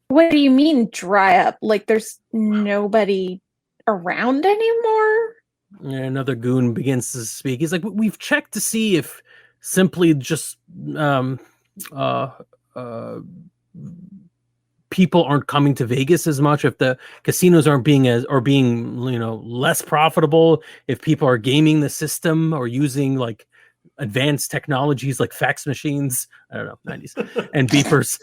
do you mean dry up? Like there's nobody around anymore?
Another goon begins to speak. He's like, we've checked to see if simply just people aren't coming to Vegas as much, if the casinos aren't being less profitable, if people are gaming the system or using like advanced technologies like fax machines, I don't know, 90s, and beepers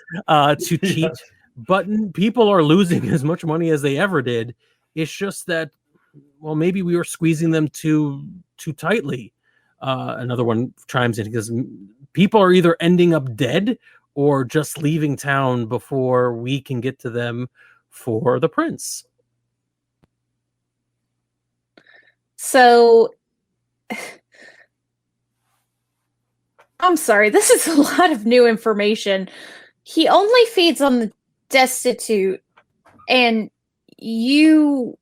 to cheat. But people are losing as much money as they ever did. It's just that, well, maybe we were squeezing them too tightly. Another one chimes in because people are either ending up dead or just leaving town before we can get to them for the prince.
So, I'm sorry, this is a lot of new information. He only feeds on the destitute, and you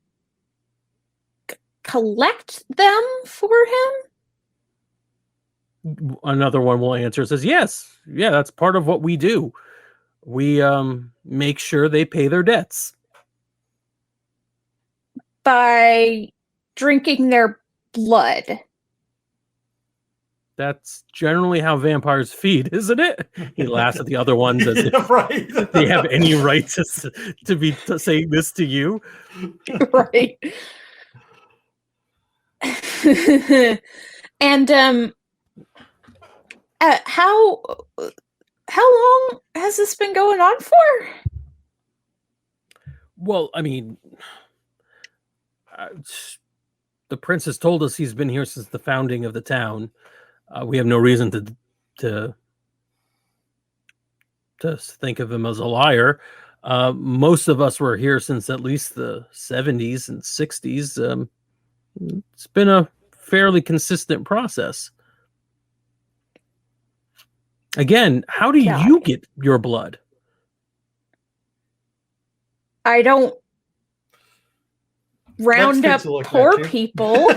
collect them for him?
Another one will answer, says, yes, yeah, that's part of what we do. We make sure they pay their debts.
By drinking their blood.
That's generally how vampires feed, isn't it? He laughs at the other ones as if
right.
they have any right to be saying this to you.
Right. And how long has this been going on for?
Well, I mean, the prince has told us he's been here since the founding of the town. We have no reason to think of him as a liar. Most of us were here since at least the 70s and 60s. It's been a fairly consistent process. Again, how do you get your blood?
I don't round up poor people.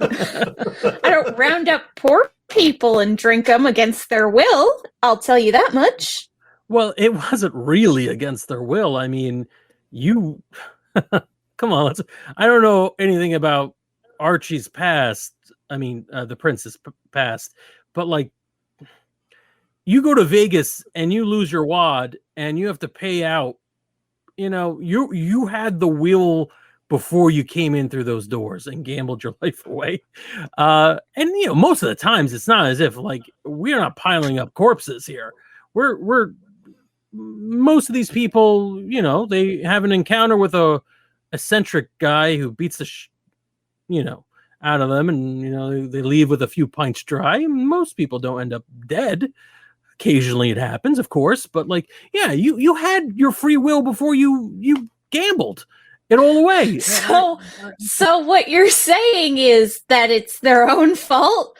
I don't round up poor people and drink them against their will. I'll tell you that much.
Well, it wasn't really against their will. I mean, you... Come on, I don't know anything about Archie's past. I mean, the prince's past. But, like, you go to Vegas and you lose your wad and you have to pay out. You know, you had the will before you came in through those doors and gambled your life away. And, you know, most of the times it's not as if, like, we're not piling up corpses here. We're most of these people, you know, they have an encounter with a eccentric guy who beats the out of them, and, you know, they leave with a few pints dry. Most people don't end up dead. Occasionally it happens, of course, but, like, yeah, you had your free will before you gambled it all away.
So what you're saying is that it's their own fault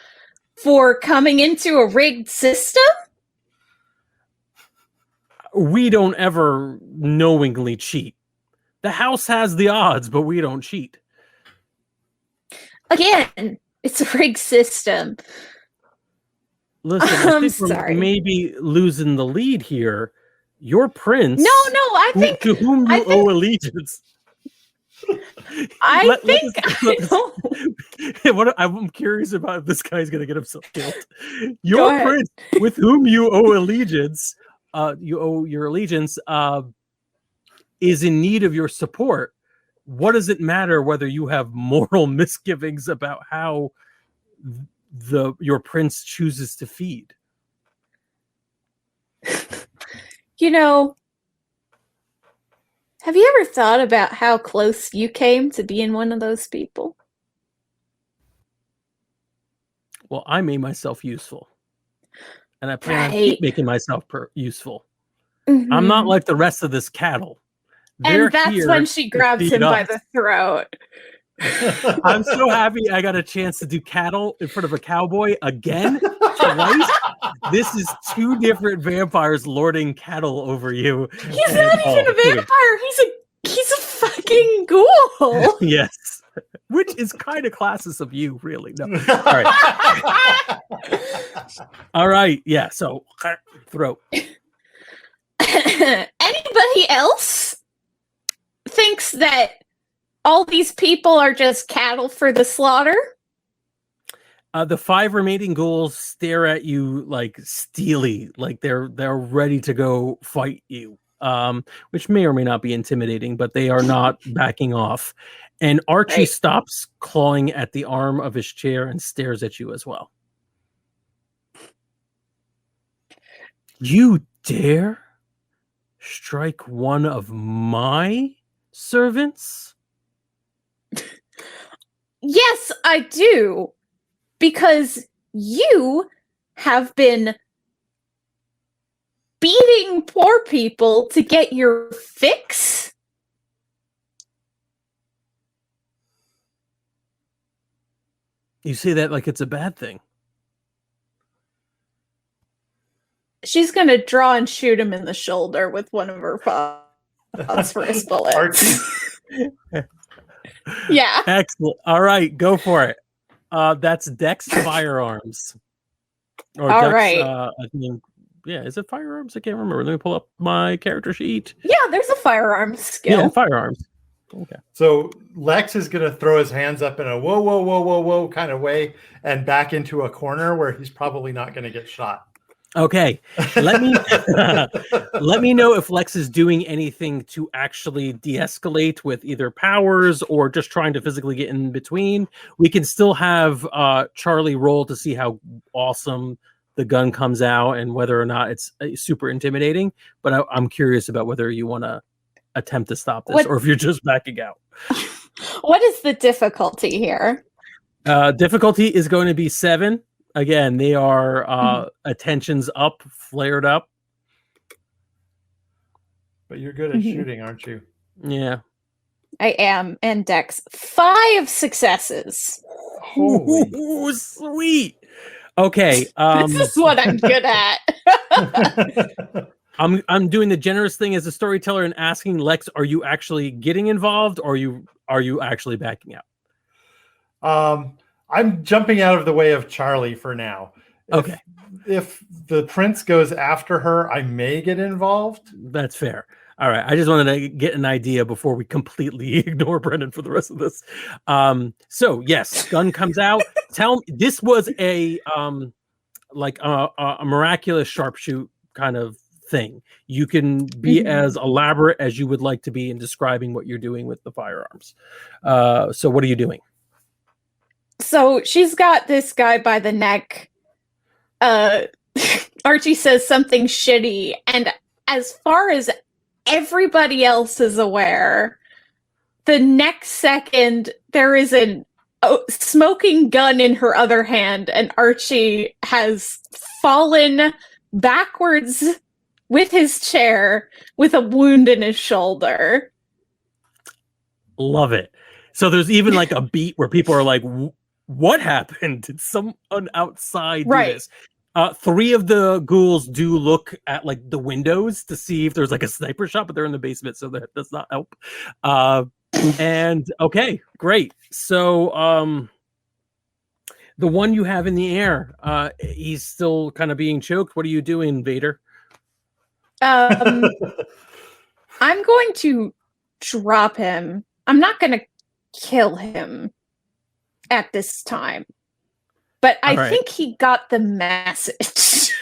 for coming into a rigged system?
We don't ever knowingly cheat. The house has the odds, but we don't cheat.
Again, it's a rigged system.
Listen, I think we're maybe losing the lead here. Your prince.
No, I think
to whom you owe allegiance.
I
I'm curious about if this guy's going to get himself killed. Your prince, with whom you owe allegiance, is in need of your support. what does it matter whether you have moral misgivings about how your prince chooses to feed?
You know, have you ever thought about how close you came to being one of those people?
Well, I made myself useful. And I plan on
Right.
keep making myself useful.
Mhm.
I'm not like the rest of this cattle.
And that's when she grabs him by the throat.
I'm so happy I got a chance to do cattle in front of a cowboy again, twice. This is two different vampires lording cattle over you.
He's not even a vampire. He's a fucking ghoul.
Yes. Which is kind of classist of you, really. No. All right. All right. Yeah. So, throat.
Anybody else thinks that all these people are just cattle for the slaughter?
The 5 remaining ghouls stare at you like steely, like they're ready to go fight you. Which may or may not be intimidating, but they are not backing off. And Archie stops clawing at the arm of his chair and stares at you as well. You dare strike one of my servants?
Yes, I do. Because you have been beating poor people to get your fix?
You say that like it's a bad thing.
She's going to draw and shoot him in the shoulder with one of her phosphorus bullets. Yeah.
Excellent. All right, go for it. That's Dex firearms. Or
all
Dex,
right.
I think, yeah, is it firearms? I can't remember. Let me pull up my character sheet.
Yeah, there's a firearms skill.
Yeah, firearms. Okay.
So Lex is going to throw his hands up in a whoa, whoa, whoa, whoa, whoa kind of way and back into a corner where he's probably not going to get shot.
Okay. Let me let me know if Lex is doing anything to actually de-escalate with either powers or just trying to physically get in between. We can still have Charlie roll to see how awesome the gun comes out and whether or not it's super intimidating. But I'm curious about whether you want to attempt to stop this or if you're just backing out.
What is the difficulty here?
Difficulty is going to be 7. Again, they are attentions up, flared up.
But you're good at shooting, aren't you?
Yeah.
I am. And Dex, 5 successes.
Ooh, sweet. Okay.
This is what I'm good at.
I'm doing the generous thing as a storyteller and asking Lex, are you actually getting involved or are you actually backing out?
I'm jumping out of the way of Charlie for now.
Okay.
If the prince goes after her, I may get involved.
That's fair. All right. I just wanted to get an idea before we completely ignore Brendan for the rest of this. So yes, gun comes out. Tell me, this was a miraculous sharpshoot kind of thing. You can be as elaborate as you would like to be in describing what you're doing with the firearms. So what are you doing?
So she's got this guy by the neck. Archie says something shitty, and as far as everybody else is aware, the next second there is a smoking gun in her other hand, and Archie has fallen backwards with his chair with a wound in his shoulder.
Love it. So there's even like a beat where people are like, what happened? Did someone outside do this? 3 of the ghouls do look at like the windows to see if there's like a sniper shot, but they're in the basement, so that does not help. And okay, great. So the one you have in the air, he's still kind of being choked. What are you doing, Vader?
I'm going to drop him. I'm not going to kill him at this time. But I think he got the message.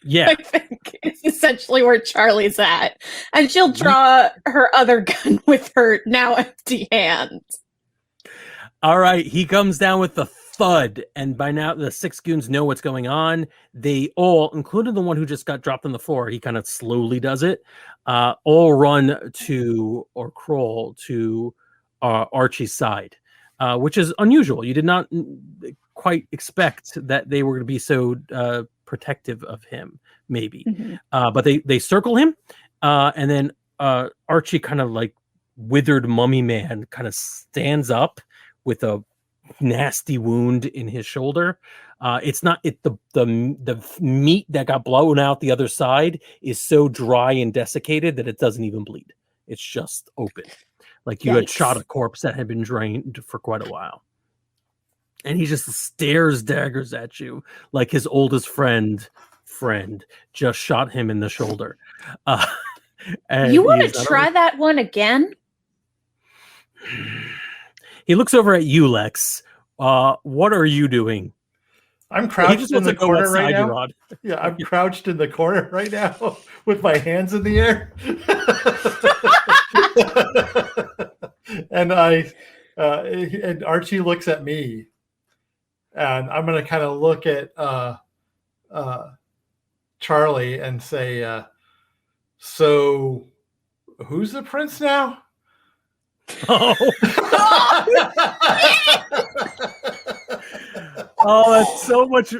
Yeah.
I think is essentially where Charlie's at. And she'll draw her other gun with her now empty hands.
All right, he comes down with the thud, and by now the 6 goons know what's going on. They all, including the one who just got dropped on the floor, he kind of slowly does it, all run to, or crawl to Archie's side, which is unusual. You did not quite expect that they were going to be so protective of him, maybe. Mm-hmm. But they circle him, and then Archie, kind of like withered mummy man, kind of stands up with a nasty wound in his shoulder. It's not the meat that got blown out the other side is so dry and desiccated that it doesn't even bleed. It's just open, like you had shot a corpse that had been drained for quite a while. And he just stares daggers at you like his oldest friend just shot him in the shoulder.
You want to try that one again?
He looks over at you, Lex. What are you doing?
I'm crouched in the corner right now. Yeah, I'm crouched in the corner right now with my hands in the air. And Archie looks at me. And I'm going to kind of look at Charlie and say, so who's the prince now?
Oh. Oh,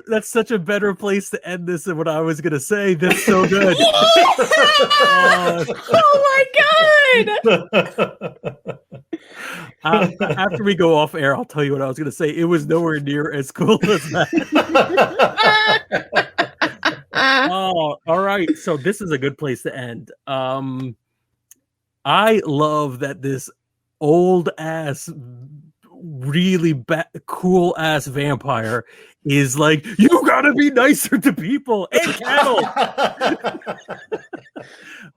that's such a better place to end this than what I was gonna say. That's so good.
Oh my god.
After we go off air, I'll tell you what I was gonna say. It was nowhere near as cool as that. Oh, all right. So this is a good place to end. I love that this old ass, really cool ass vampire is like, you gotta be nicer to people and cattle.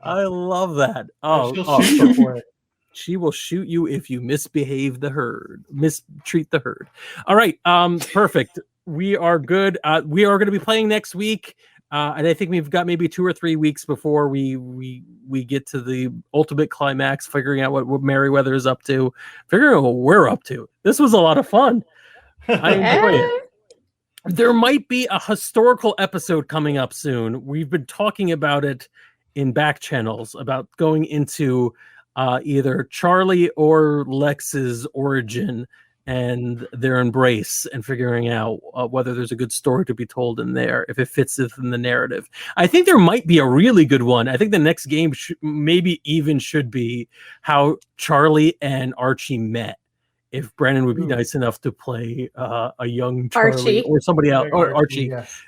I love that. She will shoot you if you mistreat the herd. All right, perfect. We are good. We are going to be playing next week. And I think we've got maybe 2 or 3 weeks before we get to the ultimate climax, figuring out what Merryweather is up to, figuring out what we're up to. This was a lot of fun. I enjoy it. There might be a historical episode coming up soon. We've been talking about it in back channels, about going into either Charlie or Lex's origin and their embrace, and figuring out whether there's a good story to be told in there, if it fits within the narrative. I think there might be a really good one. I think the next game maybe even should be how Charlie and Archie met. If Brandon would be nice enough to play a young Charlie or somebody else, or Archie, yes.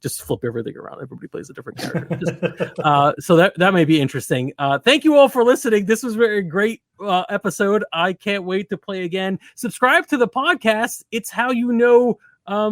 Just flip everything around. Everybody plays a different character. So that may be interesting. Thank you all for listening. This was a very great episode. I can't wait to play again. Subscribe to the podcast. It's how you know a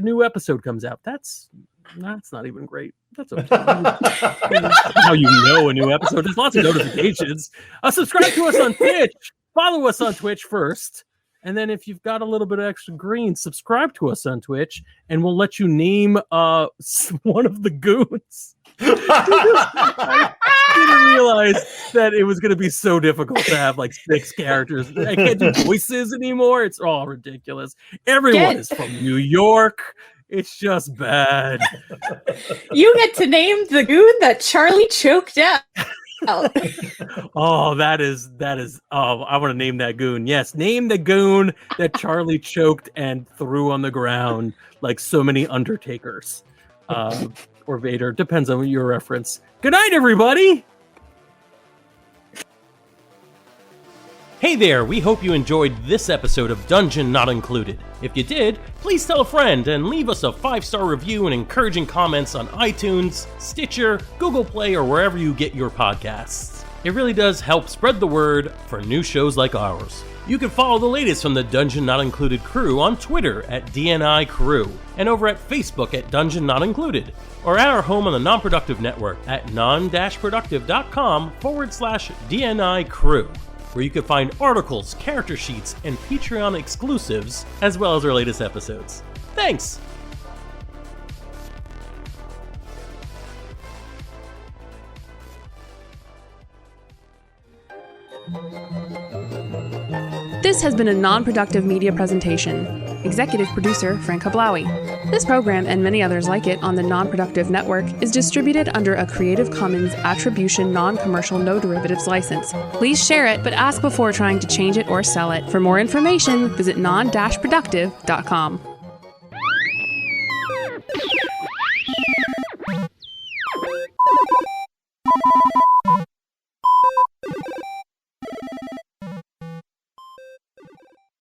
new episode comes out. That's not even great. That's okay. How you know a new episode. There's lots of notifications. Subscribe to us on Twitch. Follow us on Twitch first, and then if you've got a little bit of extra green, subscribe to us on Twitch, and we'll let you name one of the goons. I didn't realize that it was going to be so difficult to have like 6 characters. I can't do voices anymore. It's all ridiculous. Everyone is from New York. It's just bad.
You get to name the goon that Charlie choked out.
Oh, that is. Oh, I want to name that goon. Yes, name the goon that Charlie choked and threw on the ground like so many Undertakers, or Vader. Depends on your reference. Good night, everybody. Hey there, we hope you enjoyed this episode of Dungeon Not Included. If you did, please tell a friend and leave us a 5-star review and encouraging comments on iTunes, Stitcher, Google Play, or wherever you get your podcasts. It really does help spread the word for new shows like ours. You can follow the latest from the Dungeon Not Included crew on Twitter at DNI Crew, and over at Facebook at Dungeon Not Included, or at our home on the Non-Productive Network at Non-Productive.com/DNI Crew, where you can find articles, character sheets, and Patreon exclusives, as well as our latest episodes. Thanks!
This has been a non-productive media presentation. Executive producer Frank Hablawi. This program and many others like it on the Non-Productive Network is distributed under a Creative Commons Attribution Non-Commercial No Derivatives license. Please share it, but ask before trying to change it or sell it. For more information, visit non-productive.com.